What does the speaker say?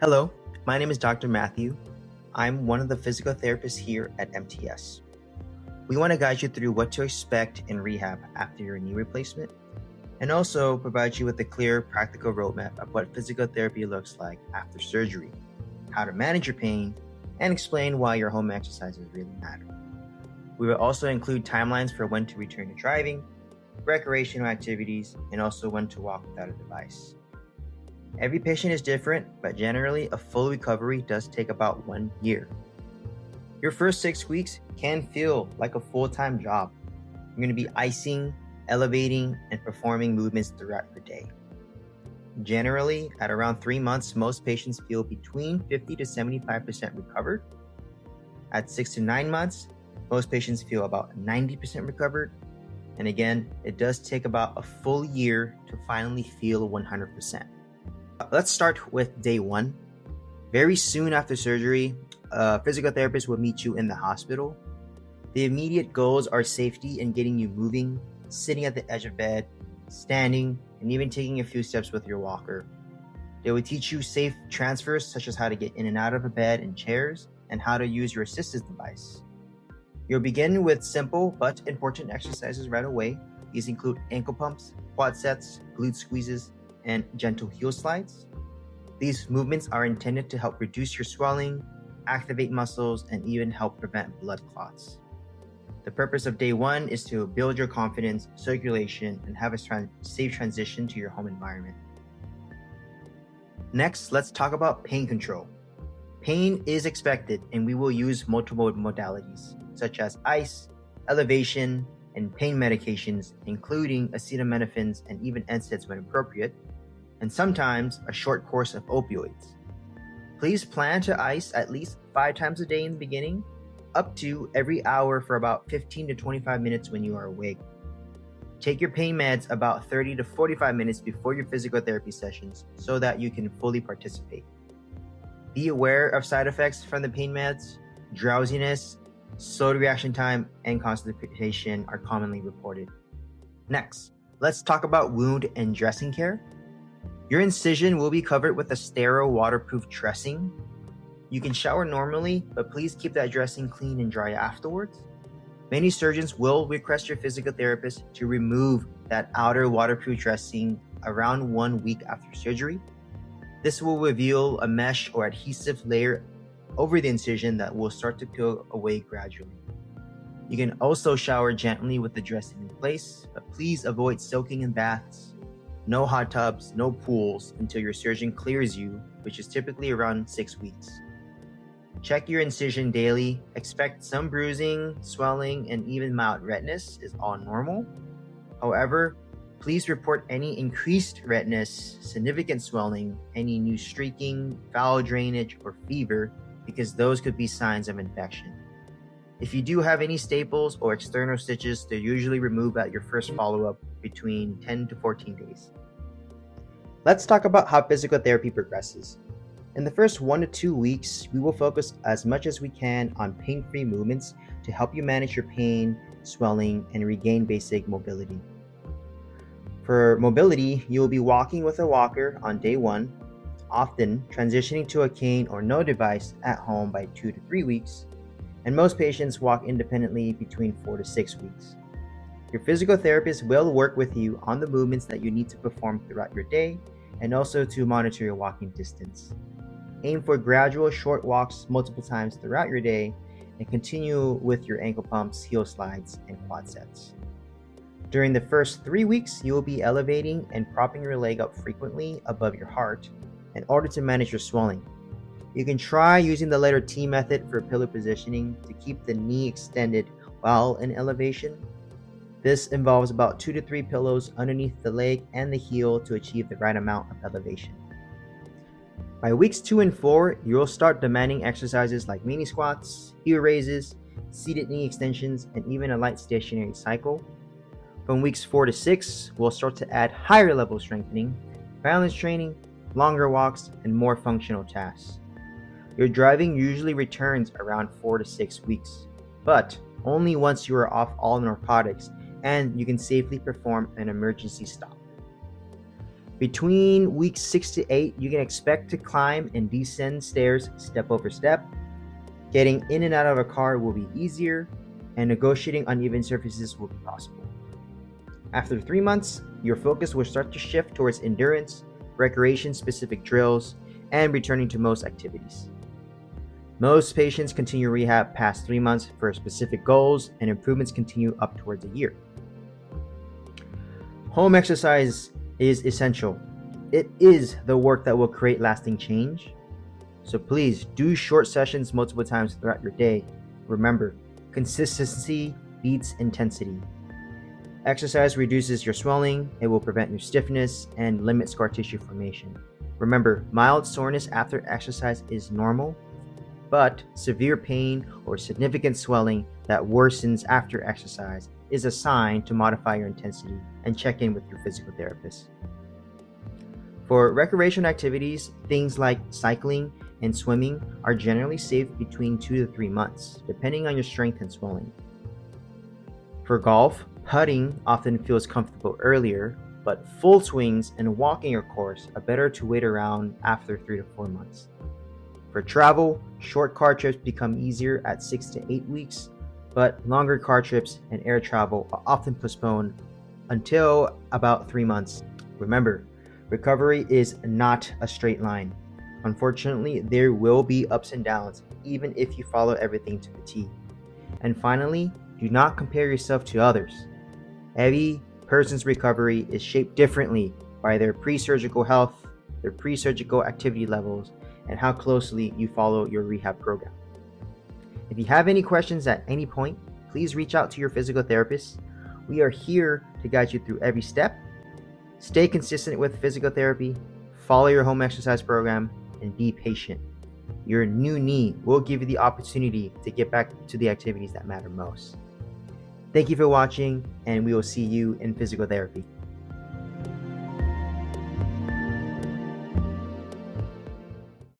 Hello, my name is Dr. Matthew. I'm one of the physical therapists here at MTS. We want to guide you through what to expect in rehab after your knee replacement, and also provide you with a clear, practical roadmap of what physical therapy looks like after surgery, how to manage your pain, and explain why your home exercises really matter. We will also include timelines for when to return to driving, recreational activities, and also when to walk without a device. Every patient is different, but generally a full recovery does take about 1 year. Your first 6 weeks can feel like a full-time job. You're going to be icing, elevating, and performing movements throughout your day. Generally, at around 3 months, most patients feel between 50 to 75% recovered. At 6 to 9 months, most patients feel about 90% recovered. And again, it does take about a full year to finally feel 100%. Let's start with day 1. Very soon after surgery, a physical therapist will meet you in the hospital. The immediate goals are safety and getting you moving, sitting at the edge of bed, standing, and even taking a few steps with your walker. They will teach you safe transfers such as how to get in and out of a bed and chairs, and how to use your assistive device. You'll begin with simple but important exercises right away. These include ankle pumps, quad sets, glute squeezes, and gentle heel slides. These movements are intended to help reduce your swelling, activate muscles, and even help prevent blood clots. The purpose of day 1 is to build your confidence, circulation, and have a safe transition to your home environment. Next, let's talk about pain control. Pain is expected, and we will use multiple modalities, such as ice, elevation, and pain medications, including acetaminophen and even NSAIDs when appropriate, and sometimes a short course of opioids. Please plan to ice at least 5 times a day in the beginning, up to every hour for about 15 to 25 minutes when you are awake. Take your pain meds about 30 to 45 minutes before your physical therapy sessions so that you can fully participate. Be aware of side effects from the pain meds. Drowsiness, slow reaction time, and constipation are commonly reported. Next, let's talk about wound and dressing care. Your incision will be covered with a sterile waterproof dressing. You can shower normally, but please keep that dressing clean and dry afterwards. Many surgeons will request your physical therapist to remove that outer waterproof dressing around 1 week after surgery. This will reveal a mesh or adhesive layer over the incision that will start to peel away gradually. You can also shower gently with the dressing in place, but please avoid soaking in baths. No hot tubs, no pools until your surgeon clears you, which is typically around 6 weeks. Check your incision daily. Expect some bruising, swelling, and even mild redness is all normal. However, please report any increased redness, significant swelling, any new streaking, foul drainage, or fever, because those could be signs of infection. If you do have any staples or external stitches, they're usually removed at your first follow-up between 10 to 14 days. Let's talk about how physical therapy progresses. In the first 1 to 2 weeks, we will focus as much as we can on pain-free movements to help you manage your pain, swelling, and regain basic mobility. For mobility, you will be walking with a walker on day 1, often transitioning to a cane or no device at home by 2 to 3 weeks, and most patients walk independently between 4 to 6 weeks. Your physical therapist will work with you on the movements that you need to perform throughout your day and also to monitor your walking distance. Aim for gradual short walks multiple times throughout your day and continue with your ankle pumps, heel slides, and quad sets. During the first 3 weeks, you will be elevating and propping your leg up frequently above your heart in order to manage your swelling. You can try using the letter T method for pillow positioning to keep the knee extended while in elevation. This involves about 2 to 3 pillows underneath the leg and the heel to achieve the right amount of elevation. By weeks 2 and 4, you will start demanding exercises like mini squats, heel raises, seated knee extensions, and even a light stationary cycle. From weeks 4 to 6, we'll start to add higher level strengthening, balance training, longer walks, and more functional tasks. Your driving usually returns around 4 to 6 weeks, but only once you are off all narcotics and you can safely perform an emergency stop. Between weeks 6 to 8, you can expect to climb and descend stairs step over step. Getting in and out of a car will be easier, and negotiating uneven surfaces will be possible. After 3 months, your focus will start to shift towards endurance, recreation-specific drills, and returning to most activities. Most patients continue rehab past 3 months for specific goals, and improvements continue up towards a year. Home exercise is essential. It is the work that will create lasting change. So please do short sessions multiple times throughout your day. Remember, consistency beats intensity. Exercise reduces your swelling, it will prevent your stiffness, and limit scar tissue formation. Remember, mild soreness after exercise is normal, but severe pain or significant swelling that worsens after exercise is a sign to modify your intensity and check in with your physical therapist. For recreational activities, things like cycling and swimming are generally safe between 2 to 3 months, depending on your strength and swelling. For golf, putting often feels comfortable earlier, but full swings and walking your course are better to wait around after 3 to 4 months. For travel, short car trips become easier at 6 to 8 weeks, but longer car trips and air travel are often postponed until about 3 months. Remember, recovery is not a straight line. Unfortunately, there will be ups and downs, even if you follow everything to the T. And finally, do not compare yourself to others. Every person's recovery is shaped differently by their pre-surgical health, their pre-surgical activity levels, and how closely you follow your rehab program. If you have any questions at any point, please reach out to your physical therapist. We are here to guide you through every step. Stay consistent with physical therapy, follow your home exercise program, and be patient. Your new knee will give you the opportunity to get back to the activities that matter most. Thank you for watching, and we will see you in physical therapy.